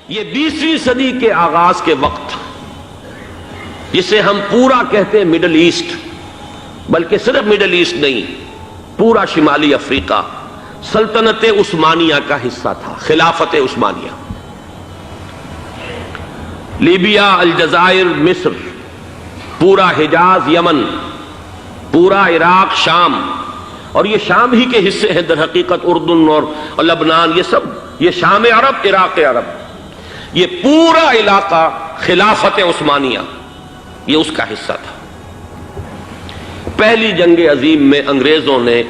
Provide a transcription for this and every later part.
یہ 20ویں صدی کے آغاز کے وقت جسے ہم پورا کہتے ہیں مڈل ایسٹ، بلکہ صرف مڈل ایسٹ نہیں، پورا شمالی افریقہ سلطنت عثمانیہ کا حصہ تھا، خلافت عثمانیہ۔ لیبیا، الجزائر، مصر، پورا حجاز، یمن، پورا عراق، شام، اور یہ شام ہی کے حصے ہیں در حقیقت، اردن اور لبنان، یہ سب، یہ شام عرب، عراق عرب، یہ پورا علاقہ خلافت عثمانیہ یہ اس کا حصہ تھا۔ پہلی جنگ عظیم میں انگریزوں نے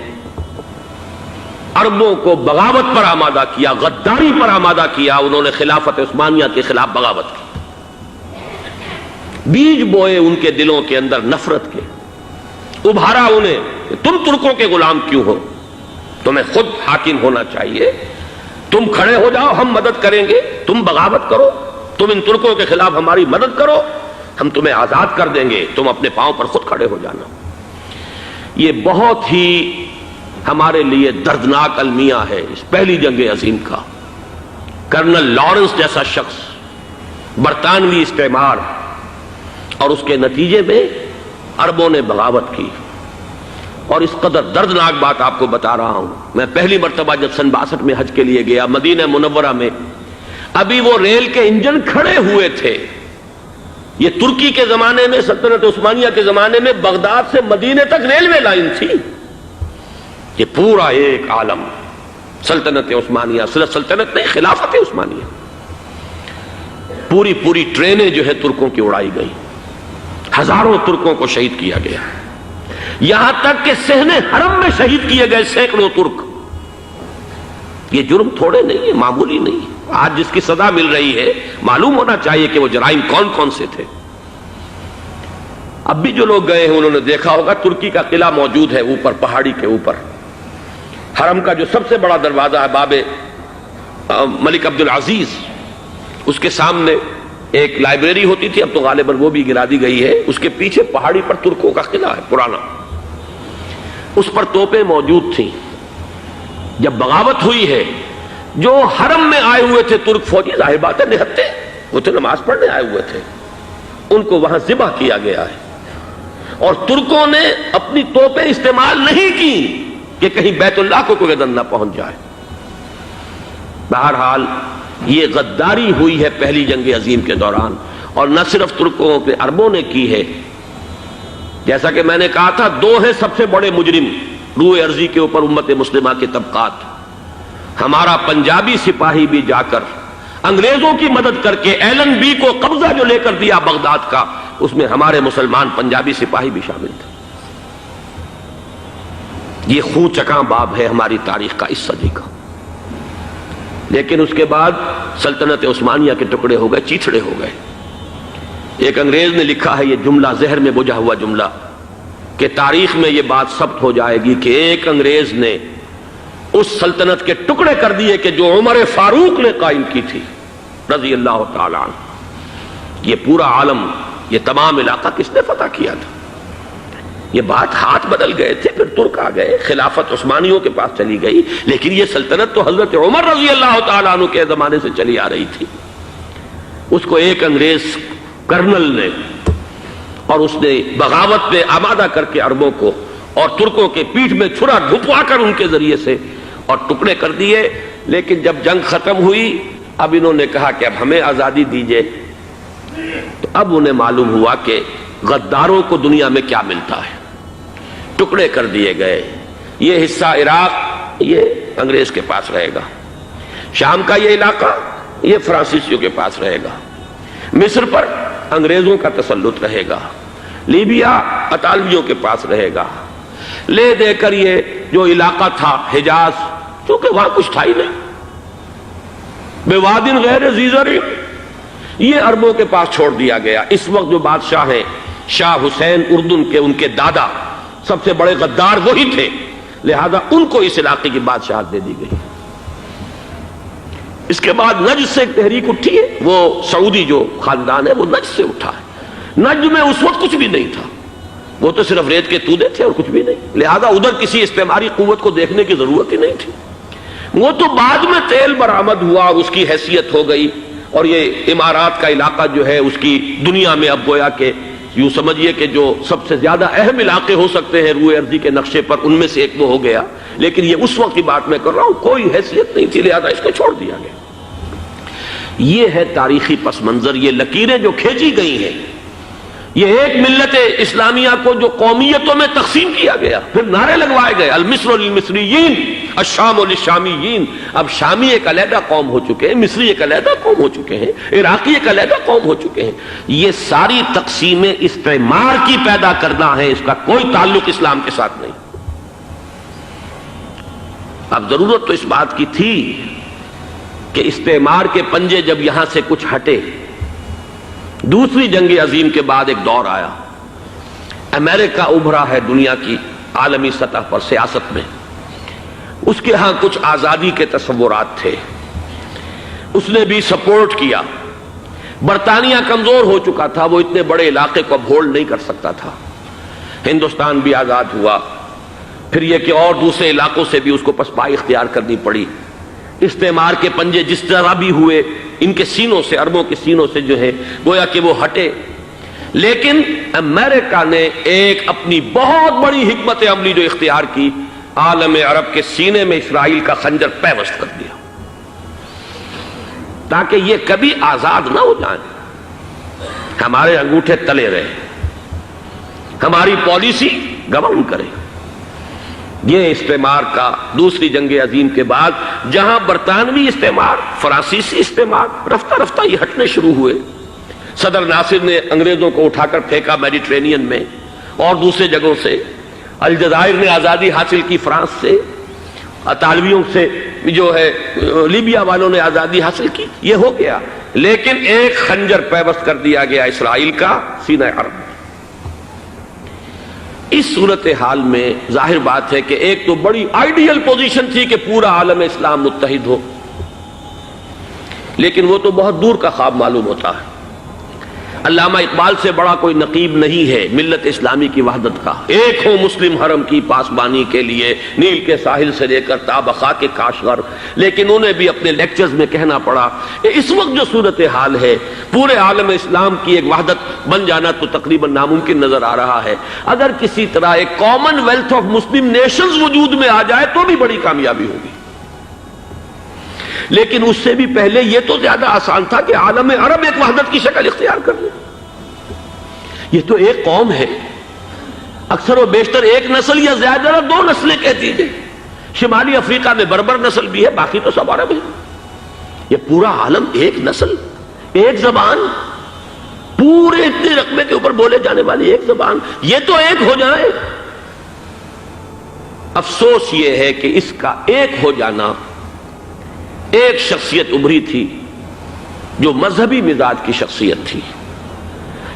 عربوں کو بغاوت پر آمادہ کیا، غداری پر آمادہ کیا، انہوں نے خلافت عثمانیہ کے خلاف بغاوت کی، بیج بوئے ان کے دلوں کے اندر نفرت کے، ابھارا انہیں، تم ترکوں کے غلام کیوں ہو، تمہیں خود حاکم ہونا چاہیے، تم کھڑے ہو جاؤ، ہم مدد کریں گے، تم بغاوت کرو، تم ان ترکوں کے خلاف ہماری مدد کرو، ہم تمہیں آزاد کر دیں گے، تم اپنے پاؤں پر خود کھڑے ہو جانا۔ یہ بہت ہی ہمارے لیے دردناک المیہ ہے اس پہلی جنگ عظیم کا۔ کرنل لارنس جیسا شخص، برطانوی استعمار، اور اس کے نتیجے میں عربوں نے بغاوت کی۔ اور اس قدر دردناک بات آپ کو بتا رہا ہوں، میں پہلی مرتبہ جب سن 62 میں حج کے لیے گیا مدینہ منورہ میں، ابھی وہ ریل کے انجن کھڑے ہوئے تھے۔ یہ ترکی کے زمانے میں، سلطنت عثمانیہ کے زمانے میں بغداد سے مدینے تک ریلوے لائن تھی۔ یہ پورا ایک عالم سلطنت عثمانیہ، صرف سلطنت نہیں، خلافت عثمانیہ، پوری ٹرینیں جو ہے ترکوں کی اڑائی گئی، ہزاروں ترکوں کو شہید کیا گیا، یہاں تک کہ صحن حرم میں شہید کیے گئے سینکڑوں ترک۔ یہ جرم تھوڑے نہیں ہے، معمولی نہیں ہے۔ آج جس کی سزا مل رہی ہے، معلوم ہونا چاہیے کہ وہ جرائم کون کون سے تھے۔ اب بھی جو لوگ گئے ہیں انہوں نے دیکھا ہوگا، ترکی کا قلعہ موجود ہے اوپر پہاڑی کے اوپر، حرم کا جو سب سے بڑا دروازہ ہے باب ملک عبدالعزیز، اس کے سامنے ایک لائبریری ہوتی تھی، اب تو غالباً وہ بھی گرا دی گئی ہے، اس کے پیچھے پہاڑی پر ترکوں کا قلعہ ہے پرانا، اس پر توپیں موجود تھیں۔ جب بغاوت ہوئی ہے، جو حرم میں آئے ہوئے تھے ترک فوجی، ظاہر بات ہے نہتے، وہ تو نماز پڑھنے آئے ہوئے تھے، ان کو وہاں ذبح کیا گیا ہے۔ اور ترکوں نے اپنی توپیں استعمال نہیں کی کہ کہیں بیت اللہ کو کوئی گدن نہ پہنچ جائے۔ بہرحال یہ غداری ہوئی ہے پہلی جنگ عظیم کے دوران، اور نہ صرف ترکوں پہ عربوں نے کی ہے۔ جیسا کہ میں نے کہا تھا، دو ہیں سب سے بڑے مجرم روئے ارضی کے اوپر امت مسلمہ کے طبقات۔ ہمارا پنجابی سپاہی بھی جا کر انگریزوں کی مدد کر کے ایلن بی کو قبضہ جو لے کر دیا بغداد کا، اس میں ہمارے مسلمان پنجابی سپاہی بھی شامل تھے۔ یہ خون چکاں باب ہے ہماری تاریخ کا اس صدی کا۔ لیکن اس کے بعد سلطنت عثمانیہ کے ٹکڑے ہو گئے، چیتھڑے ہو گئے۔ ایک انگریز نے لکھا ہے یہ جملہ، زہر میں بجھا ہوا جملہ، کہ تاریخ میں یہ بات ثبت ہو جائے گی کہ ایک انگریز نے اس سلطنت کے ٹکڑے کر دیے کہ جو عمر فاروق نے قائم کی تھی رضی اللہ تعالیٰ عنہ۔ یہ پورا عالم، یہ تمام علاقہ کس نے فتح کیا تھا؟ یہ بات ہاتھ بدل گئے تھے، پھر ترک آ گئے، خلافت عثمانیوں کے پاس چلی گئی، لیکن یہ سلطنت تو حضرت عمر رضی اللہ تعالیٰ عنہ کے زمانے سے چلی آ رہی تھی۔ اس کو ایک انگریز کرنل نے، اور اس نے بغاوت پہ آمادہ کر کے عربوں کو اور ترکوں کے پیٹھ میں چھرا ڈھپوا کر ان کے ذریعے سے اور ٹکڑے کر دیے۔ لیکن جب جنگ ختم ہوئی، اب انہوں نے کہا کہ اب ہمیں آزادی دیجیے، تو اب انہیں معلوم ہوا کہ غداروں کو دنیا میں کیا ملتا ہے۔ ٹکڑے کر دیے گئے۔ یہ حصہ عراق یہ انگریز کے پاس رہے گا، شام کا یہ علاقہ یہ فرانسیسیوں کے پاس رہے گا، مصر پر انگریزوں کا تسلط رہے گا، لیبیا اطالویوں کے پاس رہے گا۔ لے دے کر یہ جو علاقہ تھا حجاز، چونکہ وہاں کچھ تھا ہی نہیں، بوادٍ غیر ذی زرع، یہ عربوں کے پاس چھوڑ دیا گیا۔ اس وقت جو بادشاہ ہیں شاہ حسین اردن کے، ان کے دادا سب سے بڑے غدار وہی تھے، لہذا ان کو اس علاقے کی بادشاہت دے دی گئی۔ اس کے بعد نجد سے ایک تحریک اٹھی ہے، وہ سعودی جو خاندان ہے وہ نجد سے اٹھا ہے۔ نجد میں اس وقت کچھ بھی نہیں تھا، وہ تو صرف ریت کے تودے تھے اور کچھ بھی نہیں، لہذا ادھر کسی استعماری قوت کو دیکھنے کی ضرورت ہی نہیں تھی۔ وہ تو بعد میں تیل برآمد ہوا، اس کی حیثیت ہو گئی، اور یہ امارات کا علاقہ جو ہے اس کی دنیا میں اب گویا کہ یوں سمجھیے کہ جو سب سے زیادہ اہم علاقے ہو سکتے ہیں روئے ارضی کے نقشے پر، ان میں سے ایک وہ ہو گیا، لیکن یہ اس وقت کی بات میں کر رہا ہوں، کوئی حیثیت نہیں تھی، لہذا اس کو چھوڑ دیا گیا۔ یہ ہے تاریخی پس منظر، یہ لکیریں جو کھینچی گئی ہیں، یہ ایک ملت اسلامیہ کو جو قومیتوں میں تقسیم کیا گیا، پھر نعرے لگوائے گئے المصر للمصریین الشام للشامیین۔ اب شامی ایک علیحدہ قوم ہو چکے ہیں، مصری ایک علیحدہ قوم ہو چکے ہیں، عراقی ایک علیحدہ قوم ہو چکے ہیں۔ یہ ساری تقسیمیں استعمار کی پیدا کرنا ہے، اس کا کوئی تعلق اسلام کے ساتھ نہیں۔ اب ضرورت تو اس بات کی تھی کہ استعمار کے پنجے جب یہاں سے کچھ ہٹے، دوسری جنگ عظیم کے بعد ایک دور آیا، امریکہ ابھرا ہے دنیا کی عالمی سطح پر سیاست میں، اس کے ہاں کچھ آزادی کے تصورات تھے، اس نے بھی سپورٹ کیا۔ برطانیہ کمزور ہو چکا تھا، وہ اتنے بڑے علاقے کو اب ہولڈ نہیں کر سکتا تھا۔ ہندوستان بھی آزاد ہوا، پھر یہ کہ اور دوسرے علاقوں سے بھی اس کو پسپائی اختیار کرنی پڑی۔ استعمار کے پنجے جس طرح بھی ہوئے، ان کے سینوں سے، عربوں کے سینوں سے جو ہے گویا کہ وہ ہٹے، لیکن امریکہ نے ایک اپنی بہت بڑی حکمت عملی جو اختیار کی، عالم عرب کے سینے میں اسرائیل کا خنجر پیوست کر دیا، تاکہ یہ کبھی آزاد نہ ہو جائیں، ہمارے انگوٹھے تلے رہے، ہماری پالیسی گورن کرے۔ یہ استعمار کا دوسری جنگ عظیم کے بعد جہاں برطانوی استعمار، فرانسیسی استعمار رفتہ رفتہ یہ ہٹنے شروع ہوئے، صدر ناصر نے انگریزوں کو اٹھا کر پھینکا میڈیٹرینین میں اور دوسرے جگہوں سے، الجزائر نے آزادی حاصل کی فرانس سے، اطالویوں سے جو ہے لیبیا والوں نے آزادی حاصل کی، یہ ہو گیا، لیکن ایک خنجر پیوست کر دیا گیا اسرائیل کا سینہ عرب میں۔ اس صورتحال میں ظاہر بات ہے کہ ایک تو بڑی آئیڈیل پوزیشن تھی کہ پورا عالم اسلام متحد ہو، لیکن وہ تو بہت دور کا خواب معلوم ہوتا ہے۔ علامہ اقبال سے بڑا کوئی نقیب نہیں ہے ملت اسلامی کی وحدت کا، ایک ہو مسلم حرم کی پاسبانی کے لیے نیل کے ساحل سے لے کر تا بخاک کاشغر، لیکن انہیں بھی اپنے لیکچرز میں کہنا پڑا کہ اس وقت جو صورتحال ہے پورے عالم اسلام کی ایک وحدت بن جانا تو تقریباً ناممکن نظر آ رہا ہے، اگر کسی طرح ایک common wealth of Muslim nations وجود میں آ جائے تو بھی بڑی کامیابی ہوگی، لیکن اس سے بھی پہلے یہ تو زیادہ آسان تھا کہ عالم عرب ایک وحدت کی شکل اختیار کر لے۔ یہ تو ایک قوم ہے، اکثر و بیشتر ایک نسل یا زیادہ دو نسلیں کہہ دیجئے، شمالی افریقہ میں بربر نسل بھی ہے، باقی تو سب عرب ہیں۔ یہ پورا عالم ایک نسل، ایک زبان، پورے اتنے رقبے کے اوپر بولے جانے والی ایک زبان، یہ تو ایک ہو جائے۔ افسوس یہ ہے کہ اس کا ایک ہو جانا، ایک شخصیت ابھری تھی جو مذہبی مزاج کی شخصیت تھی،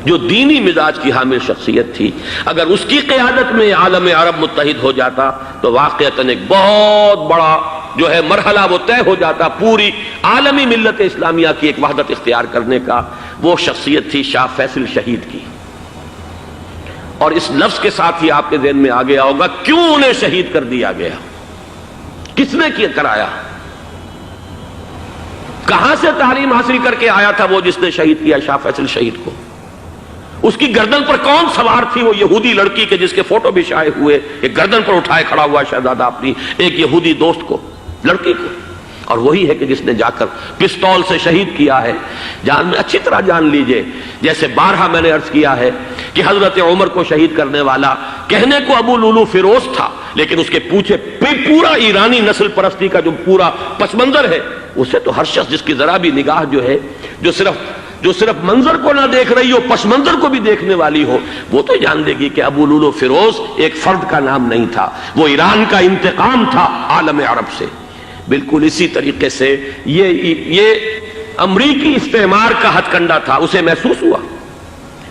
جو دینی مزاج کی حامل شخصیت تھی، اگر اس کی قیادت میں عالم عرب متحد ہو جاتا تو واقعتاً ایک بہت بڑا جو ہے مرحلہ وہ طے ہو جاتا پوری عالمی ملت اسلامیہ کی ایک وحدت اختیار کرنے کا۔ وہ شخصیت تھی شاہ فیصل شہید کی، اور اس لفظ کے ساتھ ہی آپ کے ذہن میں آ گیا ہوگا کیوں انہیں شہید کر دیا گیا، کس نے کیا کرایا، کہاں سے تعلیم حاصل کر کے آیا تھا وہ جس نے شہید کیا شاہ فیصل شہید کو، اس کی گردن پر کون سوار تھی، وہ یہودی لڑکی کے جس کے فوٹو بھی شائع ہوئے، ایک گردن پر اٹھائے کھڑا ہوا شہزادہ اپنی ایک یہودی دوست کو، لڑکی کو، اور وہی ہے کہ جس نے جا کر پستول سے شہید کیا ہے۔ جان میں اچھی طرح جان لیجئے، جیسے بارہا میں نے عرض کیا ہے کہ حضرت عمر کو شہید کرنے والا کہنے کو ابو لولو فیروز تھا، لیکن اس کے پیچھے پورا ایرانی نسل پرستی کا جو پورا پس منظر ہے، اسے تو ہر شخص جس کی ذرا بھی نگاہ جو ہے جو صرف منظر کو نہ دیکھ رہی ہو، پس منظر کو بھی دیکھنے والی ہو، وہ تو جان لے گی کہ ابو لولو فیروز ایک فرد کا نام نہیں تھا، وہ ایران کا انتقام تھا عالم عرب سے۔ بالکل اسی طریقے سے یہ امریکی استعمار کا ہتھ کنڈا تھا، اسے محسوس ہوا۔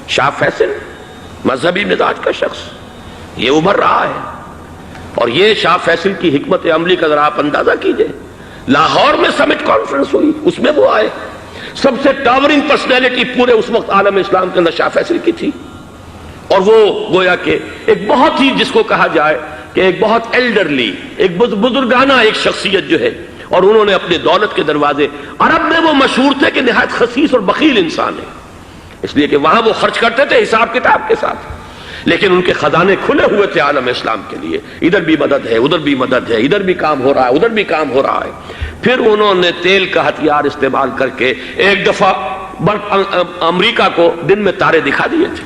شاہ فیصل مذہبی مزاج کا شخص یہ ابھر رہا ہے، اور یہ شاہ فیصل کی حکمت عملی کا ذرا آپ اندازہ کیجئے۔ لاہور میں سمٹ کانفرنس ہوئی، اس میں وہ آئے، سب سے ٹاورنگ پرسنالٹی پورے اس وقت عالم اسلام کے اندر شاہ فیصل کی تھی، اور وہ گویا کہ ایک بہت ہی جس کو کہا جائے کہ ایک بہت ایلڈرلی، ایک بزرگانہ ایک شخصیت جو ہے، اور انہوں نے اپنی دولت کے دروازے، عرب میں وہ مشہور تھے کہ نہایت خسیس اور بخیل انسان ہے، اس لیے کہ وہاں وہ خرچ کرتے تھے حساب کتاب کے ساتھ، لیکن ان کے خزانے کھلے ہوئے تھے عالم اسلام کے لیے، ادھر بھی مدد ہے، ادھر بھی مدد ہے، ادھر بھی کام ہو رہا ہے، ادھر بھی کام ہو رہا ہے۔ پھر انہوں نے تیل کا ہتھیار استعمال کر کے ایک دفعہ امریکہ کو دن میں تارے دکھا دیے تھے،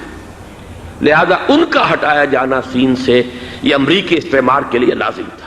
لہذا ان کا ہٹایا جانا سین سے یہ امریکی استعمار کے لیے لازم تھا۔